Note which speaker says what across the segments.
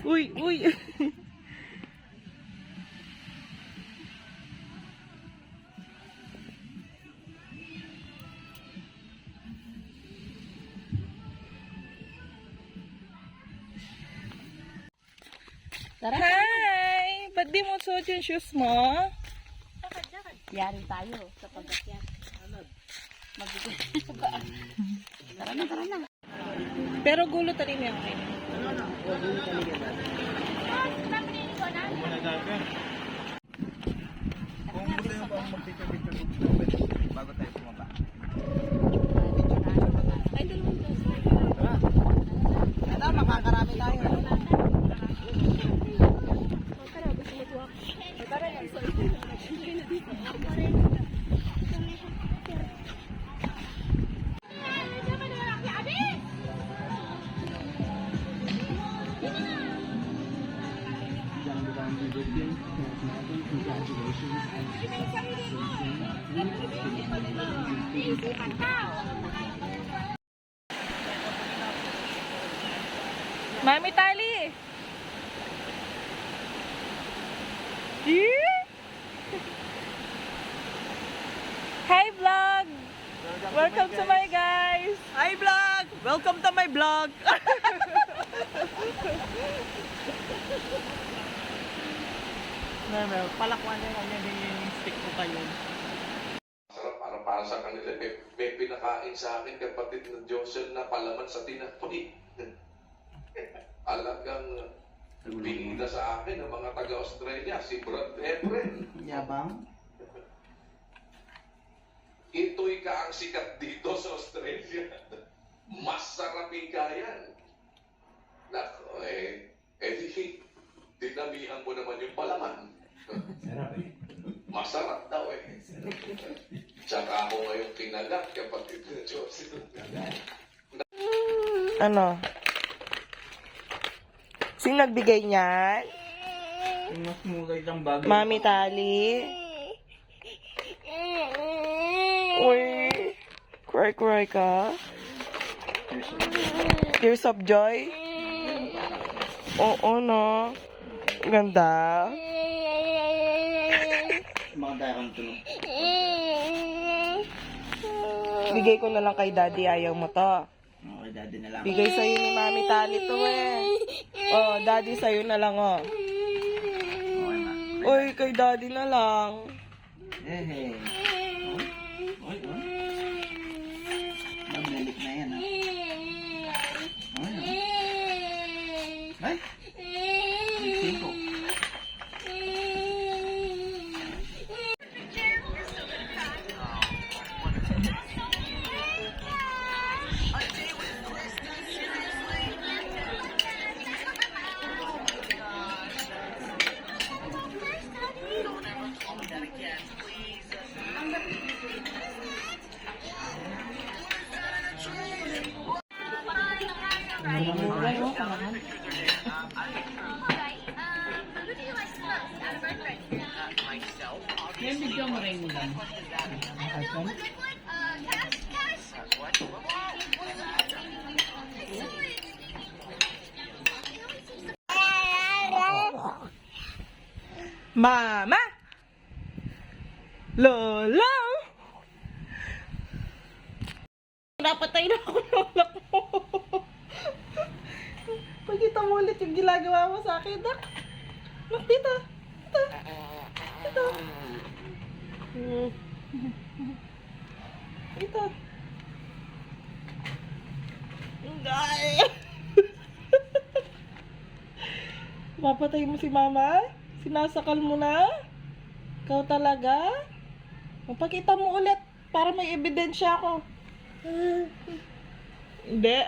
Speaker 1: Uy, uy.
Speaker 2: Tara.
Speaker 1: Hi! Ba't di mo suot yung shoes mo?
Speaker 2: Yari tayo sa pagkakyan. Tara na, tara na.
Speaker 1: Pero gulo tanim yan.
Speaker 3: Kung gusto nyo pa magpicture-picture bago tayo pumaba. Ito, makakarami tayo.
Speaker 1: Mami Tali! Yeah. Hi vlog! Welcome to my guys!
Speaker 4: Hi vlog! Welcome to my vlog! Palakwan na lang yung stick ko kayo.
Speaker 5: Sarap para sa kanila. May pinakain sa akin kapatid ng Josel na palaman sa tinapay. Alagang pinida sa akin ng mga taga-Australia, si Brad Efren.
Speaker 3: Yabang.
Speaker 5: Ito'y ka ang sikat dito sa Australia. Masarap ikayan. Nako, di dinamihan mo naman yung palaman.
Speaker 3: Sarap eh.
Speaker 5: Masarap daw eh. Tsaka ako ngayong kinagat kapatid ng Josel.
Speaker 1: Ano? Sino nagbigay niyan?
Speaker 3: Yung mas mulay ng bagay.
Speaker 1: Mami Tali? Uy! Cry ka? Tears of joy? Oo, no? Ganda.
Speaker 3: Mga darang tunog.
Speaker 1: Bigay ko na lang kay daddy. Ayaw mo to.
Speaker 3: Okay, daddy na lang.
Speaker 1: Bigay sa'yo ni Mami Tali to eh. Oh, daddy sa'yo na lang oh.
Speaker 3: Okay na.
Speaker 1: Uy, kay daddy na lang.
Speaker 3: Hey. Oy. Magnalik na yan, ha? Ay. Cinco.
Speaker 2: Yan, bigyan mo rin mo lang.
Speaker 1: Mama! Lola! Napatay na ako ng anak mo. Pagkita mo ulit yung ginagawa mo sa akin, Dak. Nak, dito. Dito. Dito. Hindi. Papatay mo si mama? Sinasakal mo na? Ikaw talaga? Magpakita mo ulit para may ebidensya ako. Hindi.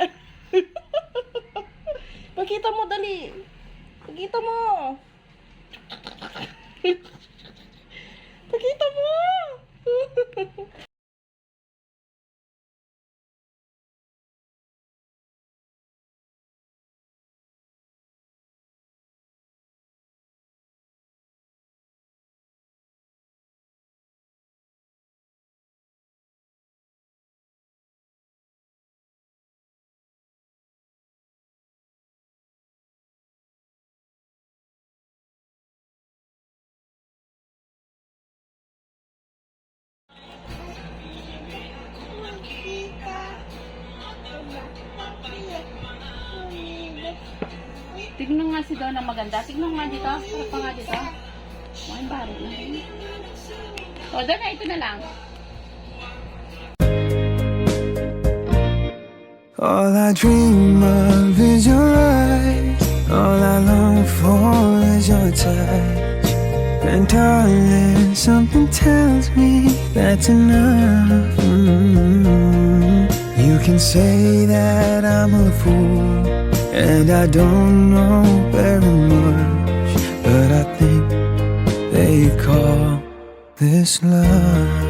Speaker 1: Pakita mo, dali. Pakita mo. Pakita mo.
Speaker 2: Tignan nga si Donna maganda. Tignan nga dito. Sarap pa nga dito. Mukhang baro na. O, Donna, ito na lang.
Speaker 6: All I dream of is your eyes. All I long for is your touch. And darling, something tells me that's enough. You can say that I'm a fool, and I don't know very much, but I think they call this love.